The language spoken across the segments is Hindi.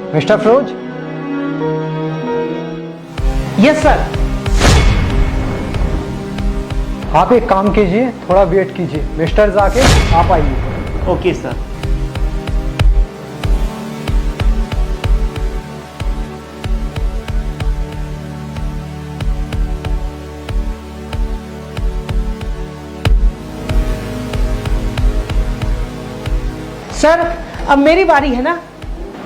मिस्टर फिरोज। Yes sir. आप एक काम कीजिए, थोड़ा वेट कीजिए। मिस्टर जाकिर आप आइए। Okay sir. सर अब मेरी बारी है ना?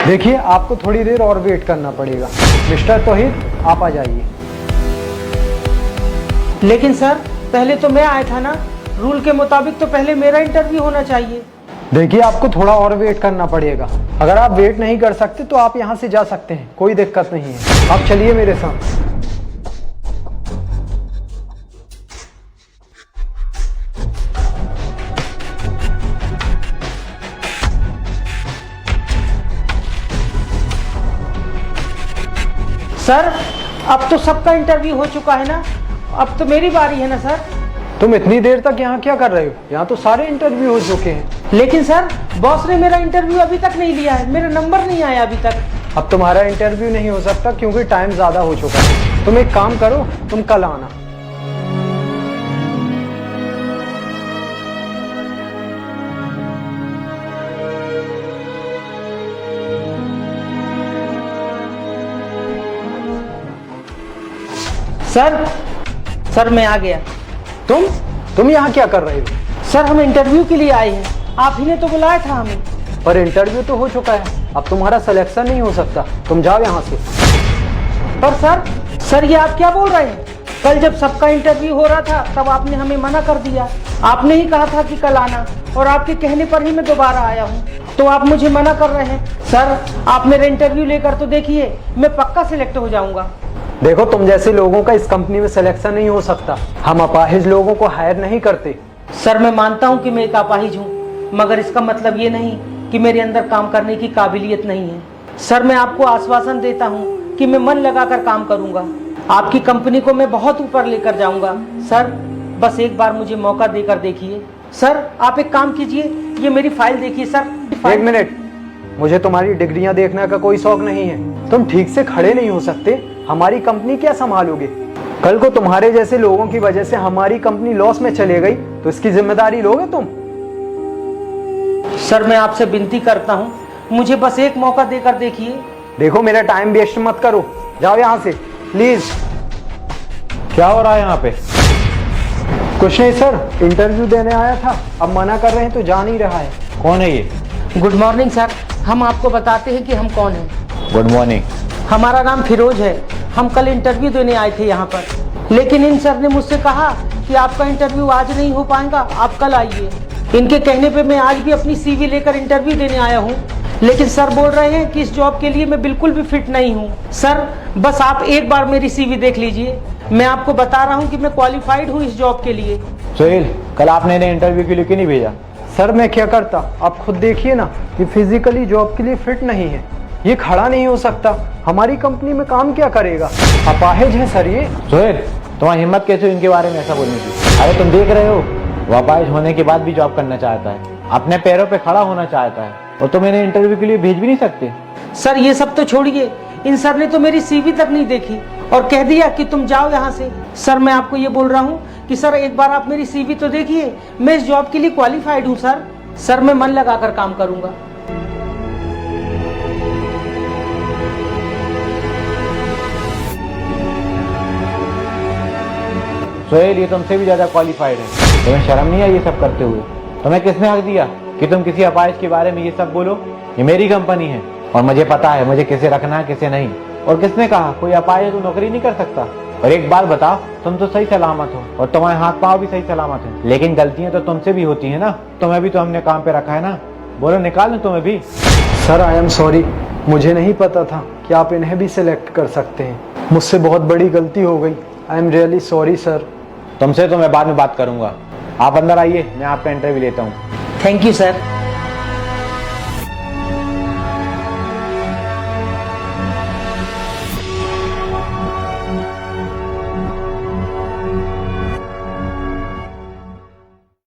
देखिए आपको थोड़ी देर और वेट करना पड़ेगा। मिस्टर तौहीद आप आ जाइए। लेकिन सर पहले तो मैं आया था ना, रूल के मुताबिक तो पहले मेरा इंटरव्यू होना चाहिए। देखिए आपको थोड़ा और वेट करना पड़ेगा। अगर आप वेट नहीं कर सकते तो आप यहाँ से जा सकते हैं, कोई दिक्कत नहीं है। आप चलिए मेरे साथ। सर अब तो सबका इंटरव्यू हो चुका है ना, अब तो मेरी बारी है ना सर। तुम इतनी देर तक यहाँ क्या कर रहे हो? यहाँ तो सारे इंटरव्यू हो चुके हैं। लेकिन सर बॉस ने मेरा इंटरव्यू अभी तक नहीं लिया है, मेरा नंबर नहीं आया अभी तक। अब तुम्हारा इंटरव्यू नहीं हो सकता क्योंकि टाइम ज्यादा हो चुका है। तुम एक काम करो, तुम कल आना। सर मैं आ गया। तुम यहाँ क्या कर रहे हो? सर हम इंटरव्यू के लिए आए हैं, आप ही ने तो बुलाया था हमें। पर इंटरव्यू तो हो चुका है, अब तुम्हारा सिलेक्शन नहीं हो सकता। तुम जाओ यहाँ से। पर सर ये आप क्या बोल रहे हैं? कल जब सबका इंटरव्यू हो रहा था तब आपने हमें मना कर दिया। आपने ही कहा था कि कल आना, और आपके कहने पर ही मैं दोबारा आया हूँ, तो आप मुझे मना कर रहे हैं। सर आप मेरा इंटरव्यू लेकर तो देखिए, मैं पक्का सिलेक्ट हो जाऊंगा। देखो तुम जैसे लोगों का इस कंपनी में सिलेक्शन नहीं हो सकता। हम अपाहिज लोगों को हायर नहीं करते। सर मैं मानता हूँ कि मैं एक अपाहिज हूँ, मगर इसका मतलब ये नहीं कि मेरे अंदर काम करने की काबिलियत नहीं है। सर मैं आपको आश्वासन देता हूँ कि मैं मन लगाकर काम करूँगा, आपकी कंपनी को मैं बहुत ऊपर लेकर जाऊँगा। सर बस एक बार मुझे मौका देकर देखिए। सर आप एक काम कीजिए, ये मेरी फाइल देखिए सर। एक मिनट, मुझे तुम्हारी डिग्रियां देखने का कोई शौक नहीं है। तुम ठीक से खड़े नहीं हो सकते, हमारी कंपनी क्या संभालोगे? कल को तुम्हारे जैसे लोगों की वजह से हमारी कंपनी लॉस में चले गई तो इसकी जिम्मेदारी लोगे तुम? सर मैं आपसे विनती करता हूँ, मुझे बस एक मौका देकर देखिए। देखो मेरा टाइम वेस्ट मत करो, जाओ यहाँ से प्लीज। क्या हो रहा है यहाँ पे? कुछ नहीं सर, इंटरव्यू देने आया था, अब मना कर रहे हैं तो जा नहीं रहा है। कौन है ये? गुड मॉर्निंग सर, हम आपको बताते हैं कि हम कौन हैं। Good morning. हमारा नाम फिरोज है, हम कल इंटरव्यू देने आए थे यहाँ पर, लेकिन इन सर ने मुझसे कहा कि आपका इंटरव्यू आज नहीं हो पाएगा, आप कल आइए। इनके कहने पे मैं आज भी अपनी सीवी लेकर इंटरव्यू देने आया हूँ, लेकिन सर बोल रहे हैं कि इस जॉब के लिए मैं बिल्कुल भी फिट नहीं हूँ। सर बस आप एक बार मेरी सीवी देख लीजिए, मैं आपको बता रहा हूँ कि मैं क्वालिफाइड हूँ इस जॉब के लिए। सोहेल, कल आपने इन्हें इंटरव्यू के लिए क्यों नहीं भेजा? सर मैं क्या करता, आप खुद देखिए ना, ये फिजिकली जॉब के लिए फिट नहीं है, ये खड़ा नहीं हो सकता, हमारी कंपनी में काम क्या करेगा? अपाहिज है सर ये। सोहेल, तुम्हारी हिम्मत कैसे हुई इनके बारे में ऐसा बोलने की? अरे तुम देख रहे हो, वो अपाहिज होने के बाद भी जॉब करना चाहता है, अपने पैरों पे खड़ा होना चाहता है, और तुम इन्हें इंटरव्यू के लिए भेज भी नहीं सकते? सर ये सब तो छोड़िए, इन सर ने तो मेरी सीवी तक नहीं देखी और कह दिया कि तुम जाओ यहाँ से। सर मैं आपको ये बोल रहा हूँ कि सर एक बार आप मेरी सीवी तो देखिए, मैं इस जॉब के लिए क्वालिफाइड हूँ सर। सर मैं मन लगाकर काम करूँगा। सोहेल, ये तुमसे भी ज्यादा क्वालिफाइड है, तुम्हें शर्म नहीं है ये सब करते हुए? तुम्हें किसने हक दिया कि तुम किसी अपाहिज के बारे में ये सब बोलो? ये मेरी कंपनी है और मुझे पता है मुझे किसे रखना है किसे नहीं। और किसने कहा कोई अपाहिज तो नौकरी नहीं कर सकता? और एक बात बताओ, तुम तो सही सलामत हो और तुम्हारे हाथ पाँव भी सही सलामत है, लेकिन गलतियां तो तुमसे भी होती है ना। तुम्हें भी तो हमने काम पे रखा है ना, बोलो निकाल लो तुम्हें भी। सर आई एम सॉरी, मुझे नहीं पता था कि आप इन्हें भी सिलेक्ट कर सकते हैं, मुझसे बहुत बड़ी गलती हो गई। I am really sorry sir. तुमसे तो मैं बाद में बात करूंगा, आप अंदर आइए, मैं आपका इंटरव्यू लेता हूँ। Thank you sir.